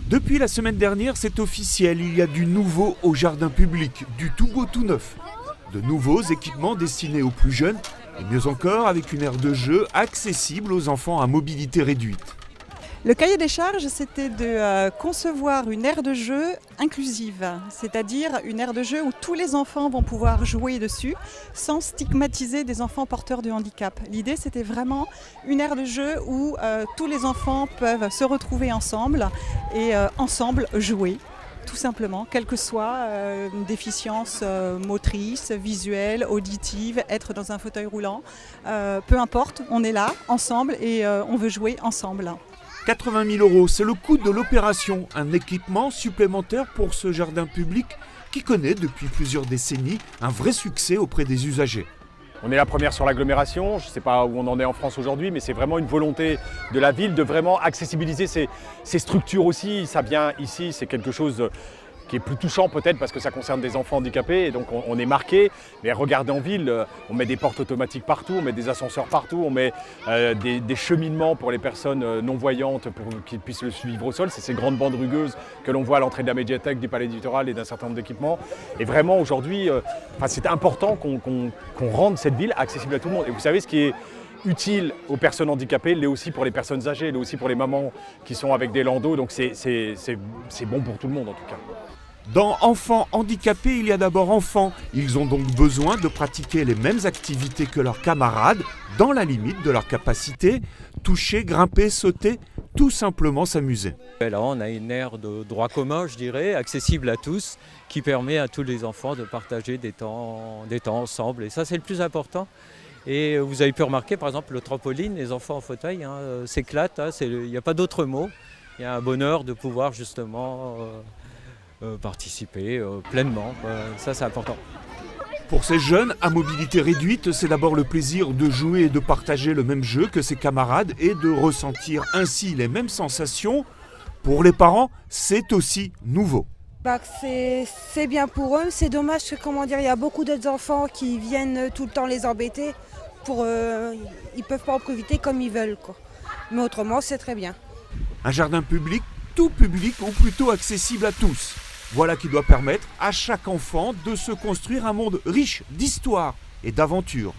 Depuis la semaine dernière, c'est officiel, il y a du nouveau au jardin public, du tout beau tout neuf. De nouveaux équipements destinés aux plus jeunes, et mieux encore avec une aire de jeu accessible aux enfants à mobilité réduite. Le cahier des charges, c'était de concevoir une aire de jeu inclusive, c'est-à-dire une aire de jeu où tous les enfants vont pouvoir jouer dessus sans stigmatiser des enfants porteurs de handicap. L'idée, c'était vraiment une aire de jeu où tous les enfants peuvent se retrouver ensemble et ensemble jouer. Tout simplement, quelle que soit une déficience motrice, visuelle, auditive, être dans un fauteuil roulant, peu importe, on est là, ensemble et on veut jouer ensemble. 80 000 €, c'est le coût de l'opération, un équipement supplémentaire pour ce jardin public qui connaît depuis plusieurs décennies un vrai succès auprès des usagers. On est la première sur l'agglomération, je ne sais pas où on en est en France aujourd'hui, mais c'est vraiment une volonté de la ville de vraiment accessibiliser ces structures aussi. Ça vient ici, c'est quelque chose qui est plus touchant peut-être parce que ça concerne des enfants handicapés et donc on est marqué. Mais regardez en ville, on met des portes automatiques partout, on met des ascenseurs partout, on met des cheminements pour les personnes non-voyantes pour qu'ils puissent le suivre au sol. C'est ces grandes bandes rugueuses que l'on voit à l'entrée de la médiathèque, du Palais du Littoral et d'un certain nombre d'équipements. Et vraiment aujourd'hui, c'est important qu'on rende cette ville accessible à tout le monde. Et vous savez ce qui est utile aux personnes handicapées, l'est aussi pour les personnes âgées, l'est aussi pour les mamans qui sont avec des landaus. Donc c'est bon pour tout le monde en tout cas. Dans enfants handicapés, il y a d'abord enfants. Ils ont donc besoin de pratiquer les mêmes activités que leurs camarades, dans la limite de leur capacité, toucher, grimper, sauter, tout simplement s'amuser. Là, on a une aire de droit commun, je dirais, accessible à tous, qui permet à tous les enfants de partager des temps ensemble. Et ça, c'est le plus important. Et vous avez pu remarquer, par exemple, le trampoline, les enfants en fauteuil s'éclatent. Il n'y a pas d'autre mot. Il y a un bonheur de pouvoir justement participer pleinement. Ça, c'est important. Pour ces jeunes à mobilité réduite, c'est d'abord le plaisir de jouer et de partager le même jeu que ses camarades et de ressentir ainsi les mêmes sensations. Pour les parents, c'est aussi nouveau. C'est bien pour eux, c'est dommage que il y a beaucoup d'autres enfants qui viennent tout le temps les embêter. Ils peuvent pas en profiter comme ils veulent, quoi. Mais autrement, c'est très bien. Un jardin public, tout public ou plutôt accessible à tous. Voilà qui doit permettre à chaque enfant de se construire un monde riche d'histoire et d'aventures.